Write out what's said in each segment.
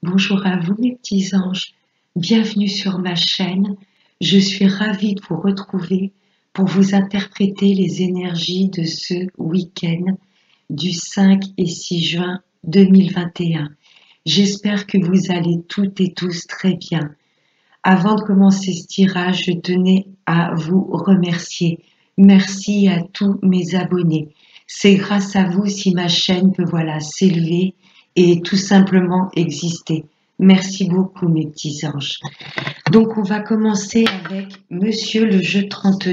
Bonjour à vous mes petits anges, bienvenue sur ma chaîne. Je suis ravie de vous retrouver pour vous interpréter les énergies de ce week-end du 5 et 6 juin 2021. J'espère que vous allez toutes et tous très bien. Avant de commencer ce tirage, je tenais à vous remercier. Merci à tous mes abonnés. C'est grâce à vous si ma chaîne peut s'élever et tout simplement exister. Merci beaucoup mes petits anges. Donc on va commencer avec Monsieur le jeu 32.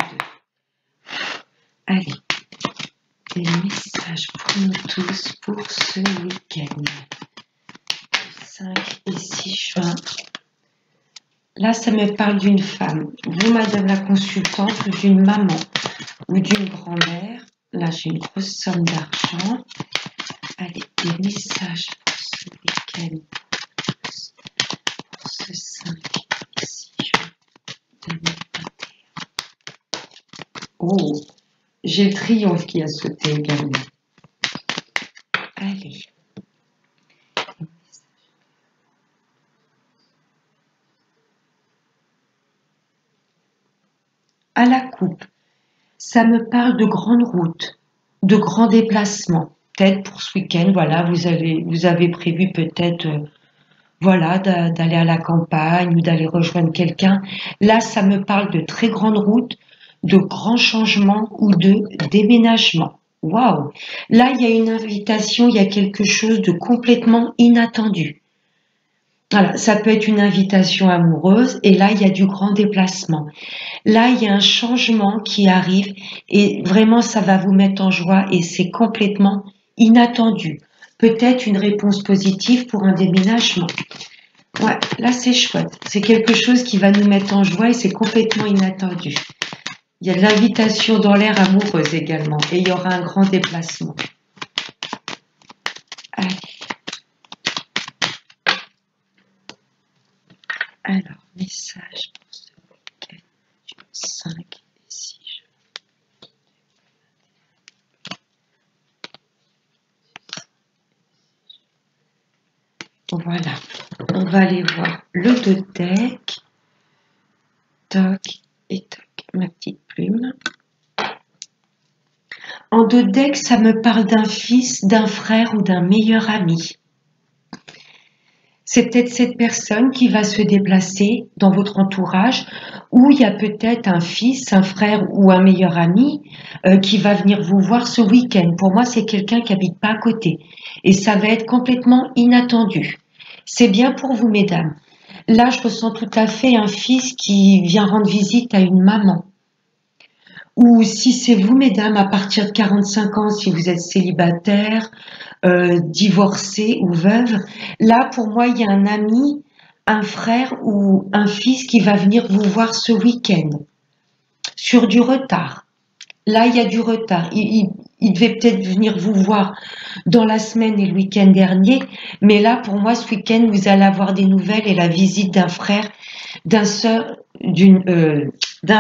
Allez, des messages pour nous tous pour ce week-end. 5 et 6 juin. Là, ça me parle d'une femme. Vous, madame la consultante, ou d'une maman, ou d'une grand-mère. Là, j'ai une grosse somme d'argent. Allez, des messages pour ce week-end. Pour ce 5 et 6 juin 2021. Oh, j'ai le triomphe qui a sauté également. Allez. À la coupe, ça me parle de grandes routes, de grands déplacements. Peut-être pour ce week-end, voilà, vous avez prévu peut-être, d'aller à la campagne ou d'aller rejoindre quelqu'un. Là, ça me parle de très grandes routes, de grands changements ou de déménagement. Waouh! Là, il y a une invitation, il y a quelque chose de complètement inattendu. Voilà, ça peut être une invitation amoureuse et là, il y a du grand déplacement. Là, il y a un changement qui arrive et vraiment, ça va vous mettre en joie et c'est complètement inattendu. Peut-être une réponse positive pour un déménagement. Ouais, là, c'est chouette. C'est quelque chose qui va nous mettre en joie et c'est complètement inattendu. Il y a de l'invitation dans l'air amoureuse également et il y aura un grand déplacement. Allez. Alors, message pour ce week-end du 5 et 6 juin. Voilà, on va aller voir le deck. Toc et toc, ma petite plume. En deck, ça me parle d'un fils, d'un frère ou d'un meilleur ami. C'est peut-être cette personne qui va se déplacer dans votre entourage ou il y a peut-être un fils, un frère ou un meilleur ami qui va venir vous voir ce week-end. Pour moi, c'est quelqu'un qui habite pas à côté et ça va être complètement inattendu. C'est bien pour vous, mesdames. Là, je ressens tout à fait un fils qui vient rendre visite à une maman. Ou si c'est vous, mesdames, à partir de 45 ans, si vous êtes célibataire, divorcée ou veuve, là, pour moi, il y a un ami, un frère ou un fils qui va venir vous voir ce week-end sur du retard. Là, il y a du retard. Il devait peut-être venir vous voir dans la semaine et le week-end dernier, mais là, pour moi, ce week-end, vous allez avoir des nouvelles et la visite d'un frère, d'un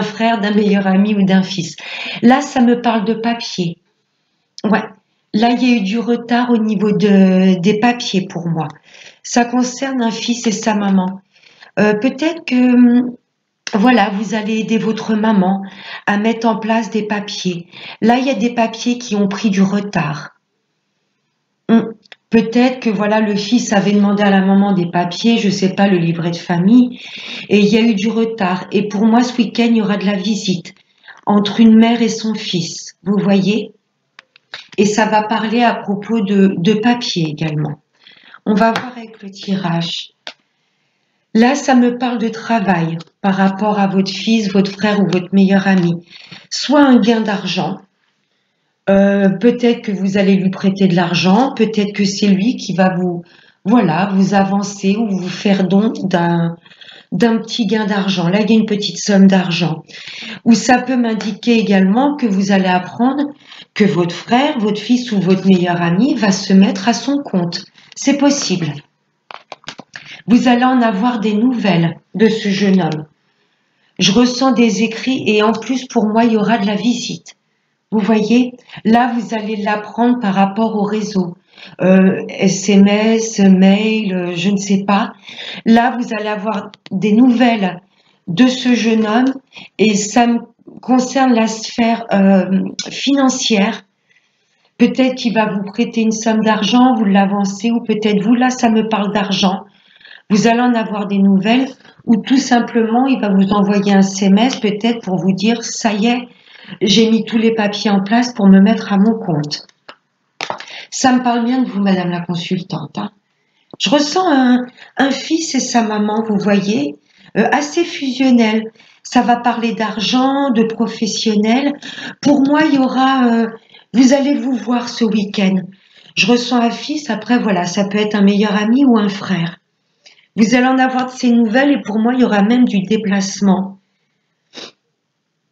frère, d'un meilleur ami ou d'un fils. Là, ça me parle de papier. Ouais. Là, il y a eu du retard au niveau des papiers pour moi. Ça concerne un fils et sa maman. Peut-être que voilà, vous allez aider votre maman à mettre en place des papiers. Là, il y a des papiers qui ont pris du retard. Peut-être que voilà, le fils avait demandé à la maman des papiers, je sais pas, le livret de famille, et il y a eu du retard. Et pour moi, ce week-end, il y aura de la visite entre une mère et son fils. Vous voyez? Et ça va parler à propos de papier également. On va voir avec le tirage. Là, ça me parle de travail par rapport à votre fils, votre frère ou votre meilleur ami. Soit un gain d'argent, peut-être que vous allez lui prêter de l'argent, peut-être que c'est lui qui va vous avancer ou vous faire don d'un petit gain d'argent. Là, il y a une petite somme d'argent. Ou ça peut m'indiquer également que vous allez apprendre que votre frère, votre fils ou votre meilleur ami va se mettre à son compte. C'est possible. Vous allez en avoir des nouvelles de ce jeune homme. Je ressens des écrits et en plus pour moi il y aura de la visite. Vous voyez, là vous allez l'apprendre par rapport au réseau. SMS, mail, je ne sais pas. Là, vous allez avoir des nouvelles de ce jeune homme et ça me concerne la sphère financière. Peut-être qu'il va vous prêter une somme d'argent, vous l'avancez, ou peut-être vous, là, ça me parle d'argent. Vous allez en avoir des nouvelles, ou tout simplement, il va vous envoyer un SMS, peut-être pour vous dire, ça y est, j'ai mis tous les papiers en place pour me mettre à mon compte. Ça me parle bien de vous, madame la consultante, hein. Je ressens un fils et sa maman, vous voyez, assez fusionnels. Ça va parler d'argent, de professionnel. Pour moi, il y aura, vous allez vous voir ce week-end. Je ressens un fils, après voilà, ça peut être un meilleur ami ou un frère. Vous allez en avoir de ces nouvelles et pour moi, il y aura même du déplacement.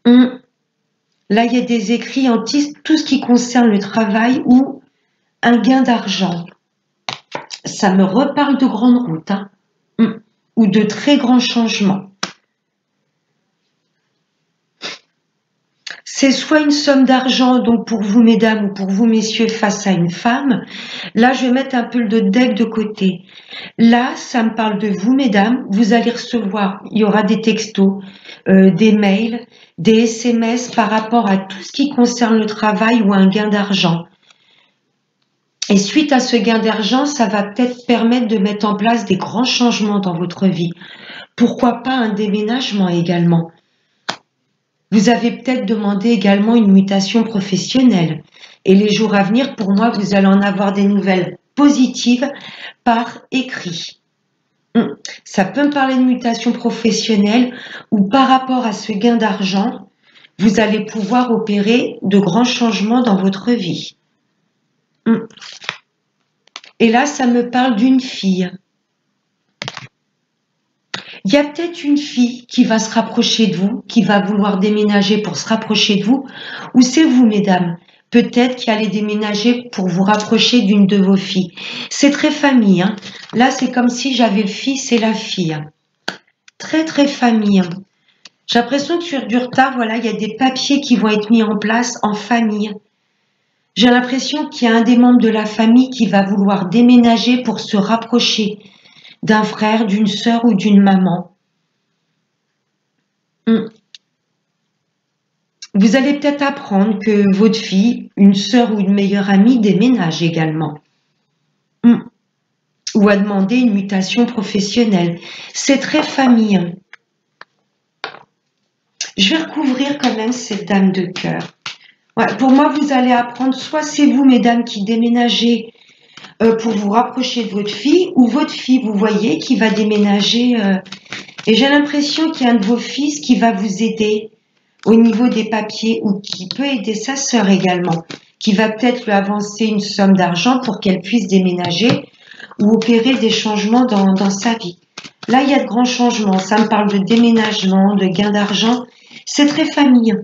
Là, il y a des écrits en tout ce qui concerne le travail ou un gain d'argent. Ça me reparle de grandes routes, hein, ou de très grands changements. C'est soit une somme d'argent, donc pour vous mesdames ou pour vous messieurs face à une femme. Là, je vais mettre un peu le deck de côté. Là, ça me parle de vous mesdames. Vous allez recevoir, il y aura des textos, des mails, des SMS par rapport à tout ce qui concerne le travail ou un gain d'argent. Et suite à ce gain d'argent, ça va peut-être permettre de mettre en place des grands changements dans votre vie. Pourquoi pas un déménagement également? Vous avez peut-être demandé également une mutation professionnelle. Et les jours à venir, pour moi, vous allez en avoir des nouvelles positives par écrit. Ça peut me parler de mutation professionnelle ou par rapport à ce gain d'argent, vous allez pouvoir opérer de grands changements dans votre vie. Et là, ça me parle d'une fille. Il y a peut-être une fille qui va se rapprocher de vous, qui va vouloir déménager pour se rapprocher de vous, ou c'est vous, mesdames, peut-être qui allez déménager pour vous rapprocher d'une de vos filles. C'est très famille, hein. Là, c'est comme si j'avais le fils et la fille. Très, très famille. J'ai l'impression que sur du retard, voilà, il y a des papiers qui vont être mis en place en famille. J'ai l'impression qu'il y a un des membres de la famille qui va vouloir déménager pour se rapprocher d'un frère, d'une sœur ou d'une maman. Vous allez peut-être apprendre que votre fille, une sœur ou une meilleure amie déménage également. Ou a demandé une mutation professionnelle. C'est très famille. Je vais recouvrir quand même cette dame de cœur. Ouais, pour moi, vous allez apprendre, soit c'est vous, mesdames, qui déménagez pour vous rapprocher de votre fille, ou votre fille, vous voyez, qui va déménager. Et j'ai l'impression qu'il y a un de vos fils qui va vous aider au niveau des papiers, ou qui peut aider sa sœur également, qui va peut-être lui avancer une somme d'argent pour qu'elle puisse déménager ou opérer des changements dans sa vie. Là, il y a de grands changements. Ça me parle de déménagement, de gain d'argent. C'est très famille.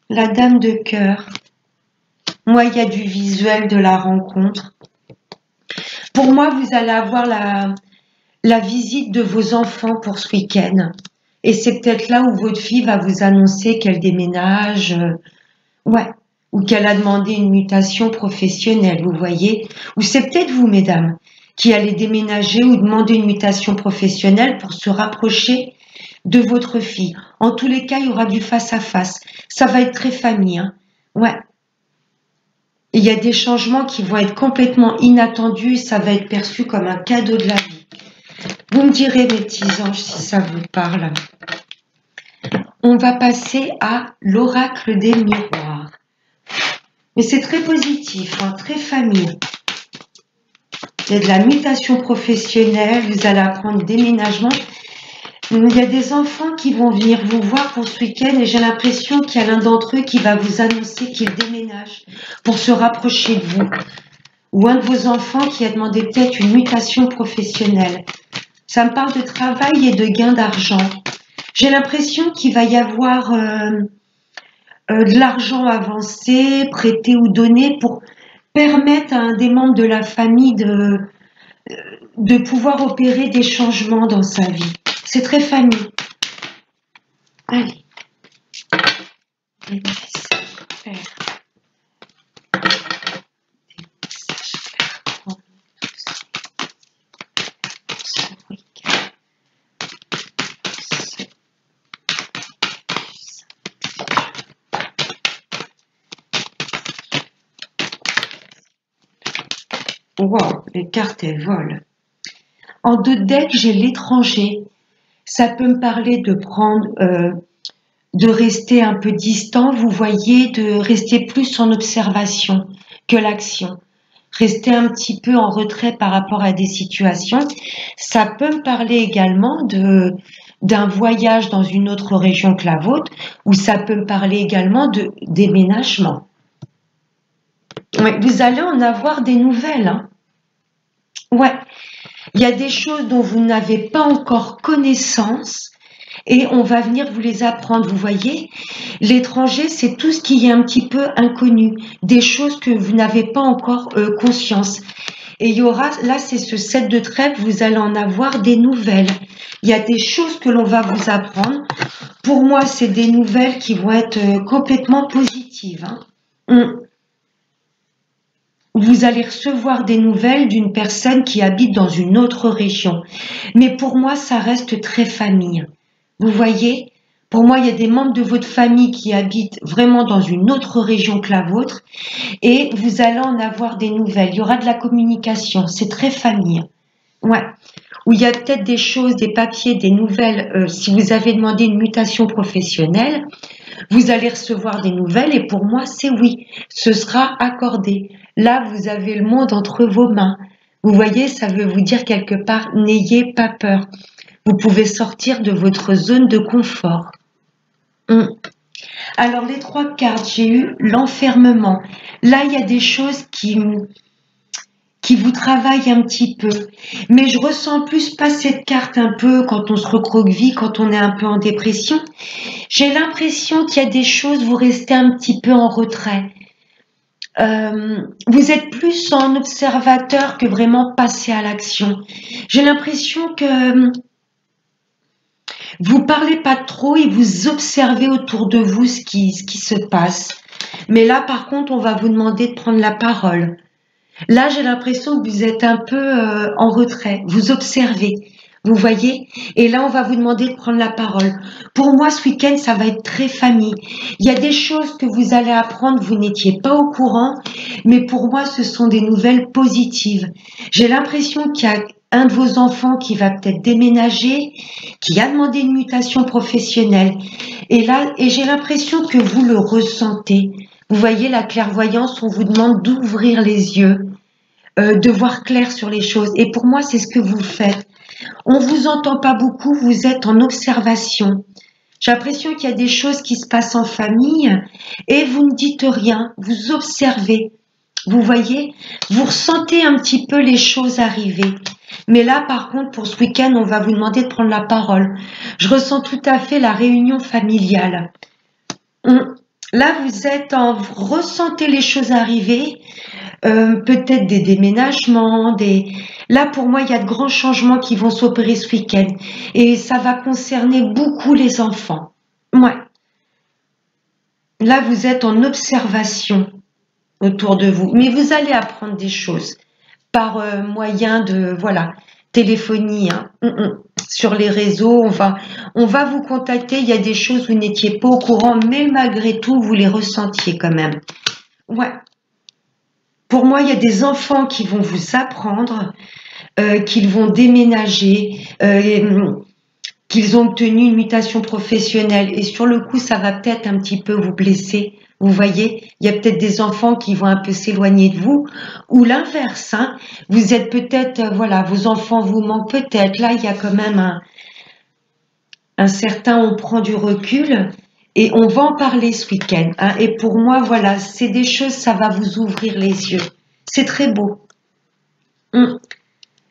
La dame de cœur. Moi, il y a du visuel de la rencontre. Pour moi, vous allez avoir la visite de vos enfants pour ce week-end. Et c'est peut-être là où votre fille va vous annoncer qu'elle déménage, ou qu'elle a demandé une mutation professionnelle, vous voyez. Ou c'est peut-être vous, mesdames, qui allez déménager ou demander une mutation professionnelle pour se rapprocher de votre fille. En tous les cas, il y aura du face-à-face. Ça va être très famille, hein. Il y a des changements qui vont être complètement inattendus et ça va être perçu comme un cadeau de la vie. Vous me direz, mes petits anges, si ça vous parle. On va passer à l'oracle des miroirs. Mais c'est très positif, hein, très famille. Il y a de la mutation professionnelle, vous allez apprendre déménagement. Il y a des enfants qui vont venir vous voir pour ce week-end et j'ai l'impression qu'il y a l'un d'entre eux qui va vous annoncer qu'il déménage pour se rapprocher de vous. Ou un de vos enfants qui a demandé peut-être une mutation professionnelle. Ça me parle de travail et de gain d'argent. J'ai l'impression qu'il va y avoir de l'argent avancé, prêté ou donné pour permettre à un des membres de la famille de pouvoir opérer des changements dans sa vie. C'est très famille. Allez. Père. Wow, les cartes, elles volent. En 2 decks, j'ai l'étranger. Ça peut me parler de prendre, de rester un peu distant, vous voyez, de rester plus en observation que l'action. Rester un petit peu en retrait par rapport à des situations. Ça peut me parler également d'un voyage dans une autre région que la vôtre, ou ça peut me parler également de déménagement. Ouais, vous allez en avoir des nouvelles, hein. Ouais, il y a des choses dont vous n'avez pas encore connaissance et on va venir vous les apprendre. Vous voyez, l'étranger, c'est tout ce qui est un petit peu inconnu, des choses que vous n'avez pas encore conscience. Et il y aura, là, c'est ce 7 de trèfle, vous allez en avoir des nouvelles. Il y a des choses que l'on va vous apprendre. Pour moi, c'est des nouvelles qui vont être complètement positives, hein. Vous allez recevoir des nouvelles d'une personne qui habite dans une autre région. Mais pour moi, ça reste très famille. Vous voyez, pour moi, il y a des membres de votre famille qui habitent vraiment dans une autre région que la vôtre et vous allez en avoir des nouvelles. Il y aura de la communication, c'est très famille. Ouais. Où il y a peut-être des choses, des papiers, des nouvelles. Si vous avez demandé une mutation professionnelle, vous allez recevoir des nouvelles et pour moi, c'est oui, ce sera accordé. Là, vous avez le monde entre vos mains. Vous voyez, ça veut vous dire quelque part, n'ayez pas peur. Vous pouvez sortir de votre zone de confort. Alors, les 3 cartes, j'ai eu l'enfermement. Là, il y a des choses qui vous travaillent un petit peu. Mais je ressens plus pas cette carte un peu quand on se recroqueville, quand on est un peu en dépression. J'ai l'impression qu'il y a des choses, vous restez un petit peu en retrait. Vous êtes plus en observateur que vraiment passer à l'action. J'ai l'impression que vous parlez pas trop et vous observez autour de vous ce qui se passe. Mais là, par contre, on va vous demander de prendre la parole. Là, j'ai l'impression que vous êtes un peu en retrait. Vous observez. Vous voyez? Et là, on va vous demander de prendre la parole. Pour moi, ce week-end, ça va être très famille. Il y a des choses que vous allez apprendre, vous n'étiez pas au courant, mais pour moi, ce sont des nouvelles positives. J'ai l'impression qu'il y a un de vos enfants qui va peut-être déménager, qui a demandé une mutation professionnelle. Et là, et j'ai l'impression que vous le ressentez. Vous voyez la clairvoyance, on vous demande d'ouvrir les yeux, de voir clair sur les choses. Et pour moi, c'est ce que vous faites. On vous entend pas beaucoup, vous êtes en observation. J'ai l'impression qu'il y a des choses qui se passent en famille et vous ne dites rien, vous observez. Vous voyez, vous ressentez un petit peu les choses arriver. Mais là, par contre, pour ce week-end, on va vous demander de prendre la parole. Je ressens tout à fait la réunion familiale. Là, vous êtes en ressentez les choses arriver, peut-être des déménagements, Là, pour moi, il y a de grands changements qui vont s'opérer ce week-end et ça va concerner beaucoup les enfants. Ouais. Là, vous êtes en observation autour de vous, mais vous allez apprendre des choses par moyen de téléphonie, hein. Sur les réseaux, on va vous contacter. Il y a des choses où vous n'étiez pas au courant, mais malgré tout, vous les ressentiez quand même. Ouais. Pour moi, il y a des enfants qui vont vous apprendre qu'ils vont déménager, qu'ils ont obtenu une mutation professionnelle. Et sur le coup, ça va peut-être un petit peu vous blesser. Vous voyez, il y a peut-être des enfants qui vont un peu s'éloigner de vous, ou l'inverse, hein. Vous êtes peut-être, vos enfants vous manquent peut-être. Là, il y a quand même un certain, on prend du recul et on va en parler ce week-end, hein. Et pour moi, c'est des choses, ça va vous ouvrir les yeux. C'est très beau.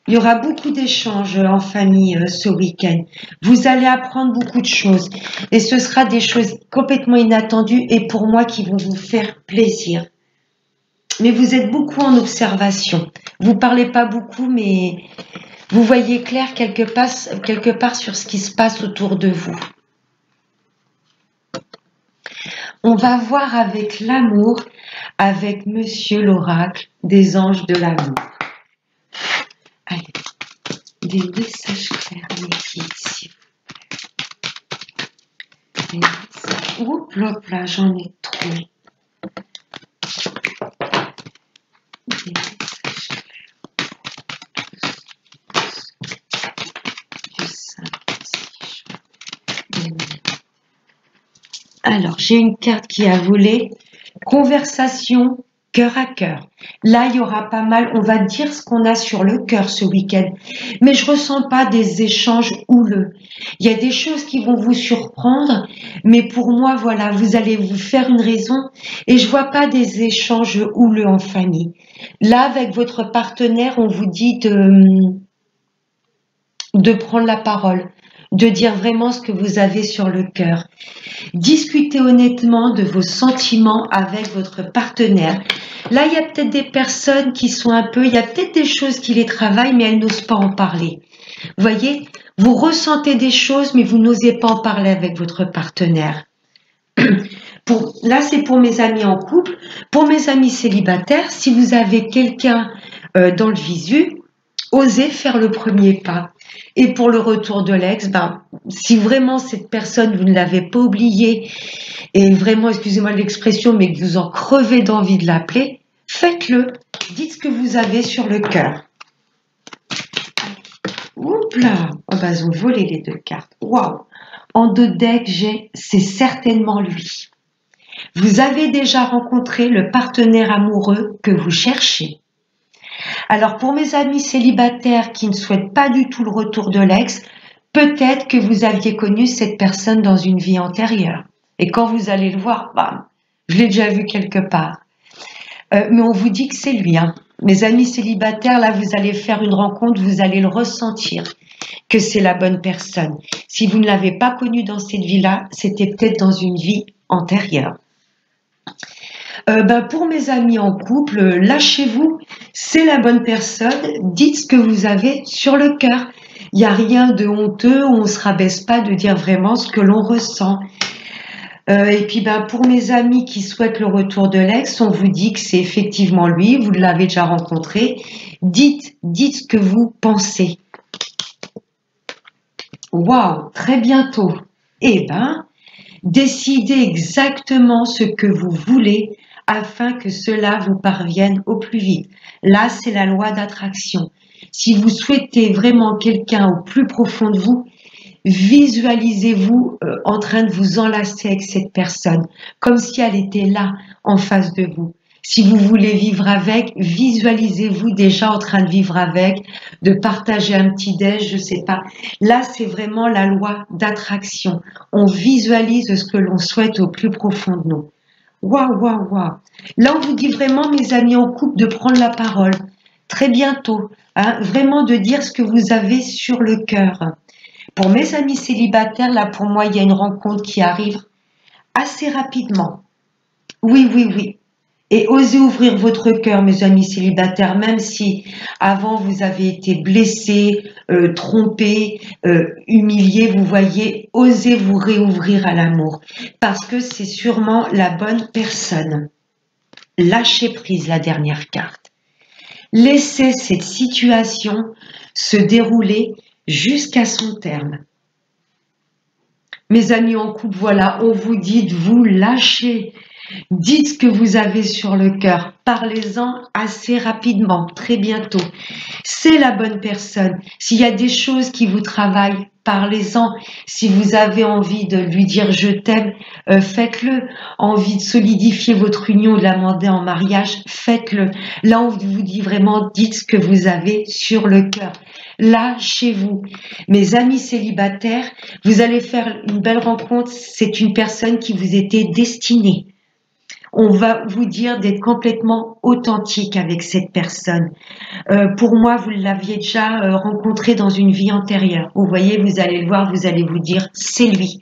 Il y aura beaucoup d'échanges en famille ce week-end. Vous allez apprendre beaucoup de choses et ce sera des choses complètement inattendues et pour moi qui vont vous faire plaisir. Mais vous êtes beaucoup en observation. Vous parlez pas beaucoup, mais vous voyez clair quelque part sur ce qui se passe autour de vous. On va voir avec l'amour, avec Monsieur l'Oracle des anges de l'amour. Allez, des messages clairs, mes guides, s'il vous plaît. Oups, là, j'en ai trop. Des messages clairs. Alors, j'ai une carte qui a volé. Conversation cœur à cœur. Là, il y aura pas mal, on va dire ce qu'on a sur le cœur ce week-end. Mais je ressens pas des échanges houleux. Il y a des choses qui vont vous surprendre, mais pour moi, voilà, vous allez vous faire une raison et je vois pas des échanges houleux en famille. Là, avec votre partenaire, on vous dit de prendre la parole, de dire vraiment ce que vous avez sur le cœur. Discutez honnêtement de vos sentiments avec votre partenaire. Là, il y a peut-être des personnes qui sont un peu, il y a peut-être des choses qui les travaillent, mais elles n'osent pas en parler. Vous voyez, vous ressentez des choses, mais vous n'osez pas en parler avec votre partenaire. Là, c'est pour mes amis en couple. Pour mes amis célibataires, si vous avez quelqu'un dans le visu, osez faire le premier pas. Et pour le retour de l'ex, si vraiment cette personne, vous ne l'avez pas oubliée, et vraiment, excusez-moi de l'expression, mais que vous en crevez d'envie de l'appeler, faites-le. Dites ce que vous avez sur le cœur. Oups là, oh ils ont volé les deux cartes. Waouh. En deux decks, c'est certainement lui. Vous avez déjà rencontré le partenaire amoureux que vous cherchez. Alors pour mes amis célibataires qui ne souhaitent pas du tout le retour de l'ex, peut-être que vous aviez connu cette personne dans une vie antérieure. Et quand vous allez le voir, je l'ai déjà vu quelque part. Mais on vous dit que c'est lui. Mes amis célibataires, là, vous allez faire une rencontre, vous allez le ressentir, que c'est la bonne personne. Si vous ne l'avez pas connu dans cette vie-là, c'était peut-être dans une vie antérieure. Pour mes amis en couple, lâchez-vous, c'est la bonne personne, dites ce que vous avez sur le cœur. Il n'y a rien de honteux, on ne se rabaisse pas de dire vraiment ce que l'on ressent. Et puis pour mes amis qui souhaitent le retour de l'ex, on vous dit que c'est effectivement lui, vous l'avez déjà rencontré. Dites ce que vous pensez. Waouh, très bientôt. Décidez exactement ce que vous voulez afin que cela vous parvienne au plus vite. Là, c'est la loi d'attraction. Si vous souhaitez vraiment quelqu'un au plus profond de vous, visualisez-vous en train de vous enlacer avec cette personne, comme si elle était là, en face de vous. Si vous voulez vivre avec, visualisez-vous déjà en train de vivre avec, de partager un petit déj, je sais pas. Là, c'est vraiment la loi d'attraction. On visualise ce que l'on souhaite au plus profond de nous. Waouh, waouh, waouh. Là, on vous dit vraiment, mes amis en couple, de prendre la parole. Très bientôt, vraiment de dire ce que vous avez sur le cœur. Pour mes amis célibataires, là, pour moi, il y a une rencontre qui arrive assez rapidement. Oui, oui, oui. Et osez ouvrir votre cœur, mes amis célibataires, même si avant vous avez été blessés, trompés, humiliés, vous voyez, osez vous réouvrir à l'amour, parce que c'est sûrement la bonne personne. Lâchez prise, la dernière carte. Laissez cette situation se dérouler jusqu'à son terme. Mes amis en couple, voilà, on vous dit de vous lâcher. Dites ce que vous avez sur le cœur. Parlez-en assez rapidement, très bientôt. C'est la bonne personne. S'il y a des choses qui vous travaillent, parlez-en. Si vous avez envie de lui dire je t'aime, faites-le. Envie de solidifier votre union, de la demander en mariage, faites-le. Là, on vous dit vraiment, dites ce que vous avez sur le cœur. Lâchez-vous. Mes amis célibataires, vous allez faire une belle rencontre. C'est une personne qui vous était destinée. On va vous dire d'être complètement authentique avec cette personne. Pour moi, vous l'aviez déjà rencontré dans une vie antérieure. Vous voyez, vous allez le voir, vous allez vous dire, c'est lui.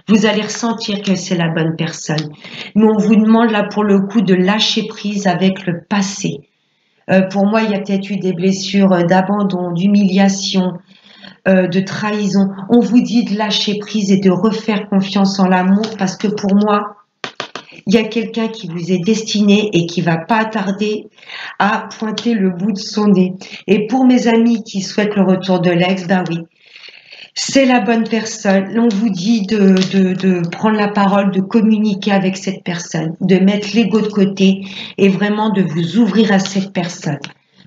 Vous allez ressentir que c'est la bonne personne. Mais on vous demande là pour le coup de lâcher prise avec le passé. Pour moi, il y a peut-être eu des blessures d'abandon, d'humiliation, de trahison. On vous dit de lâcher prise et de refaire confiance en l'amour parce que pour moi, il y a quelqu'un qui vous est destiné et qui va pas tarder à pointer le bout de son nez. Et pour mes amis qui souhaitent le retour de l'ex, oui, c'est la bonne personne. On vous dit de prendre la parole, de communiquer avec cette personne, de mettre l'ego de côté et vraiment de vous ouvrir à cette personne,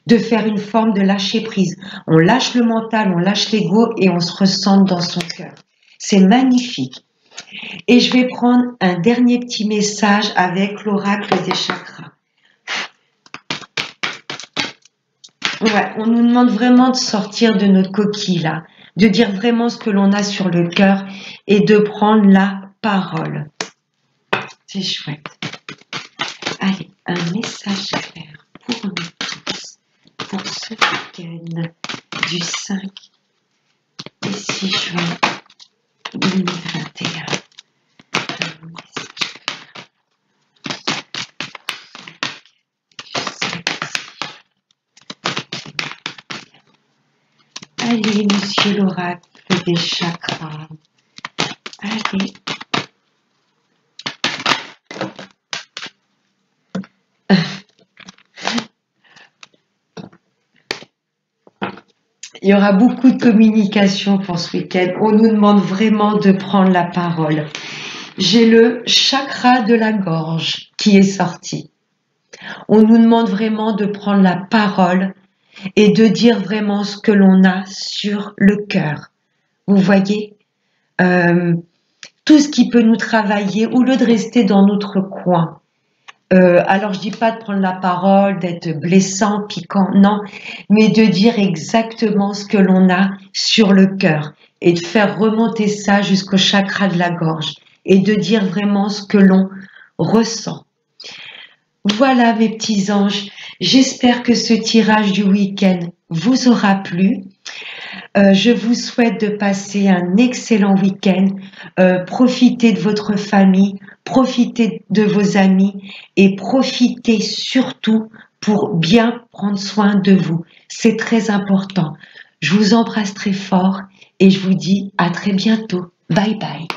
de faire une forme de lâcher prise. On lâche le mental, on lâche l'ego et on se ressent dans son cœur. C'est magnifique. Et je vais prendre un dernier petit message avec l'oracle des chakras. Ouais, on nous demande vraiment de sortir de notre coquille là, de dire vraiment ce que l'on a sur le cœur et de prendre la parole. C'est chouette. Allez, un message clair pour nous tous, pour ce week-end du 5 et 6 juin 2021. Un message clair. Allez, monsieur l'oracle des chakras. Allez. Il y aura beaucoup de communication pour ce week-end. On nous demande vraiment de prendre la parole. J'ai le chakra de la gorge qui est sorti. On nous demande vraiment de prendre la parole et de dire vraiment ce que l'on a sur le cœur. Vous voyez, tout ce qui peut nous travailler au lieu de rester dans notre coin. Alors je dis pas de prendre la parole, d'être blessant, piquant, non, mais de dire exactement ce que l'on a sur le cœur et de faire remonter ça jusqu'au chakra de la gorge et de dire vraiment ce que l'on ressent. Voilà mes petits anges, j'espère que ce tirage du week-end vous aura plu. Je vous souhaite de passer un excellent week-end. Profitez de votre famille, profitez de vos amis et profitez surtout pour bien prendre soin de vous. C'est très important. Je vous embrasse très fort et je vous dis à très bientôt. Bye bye.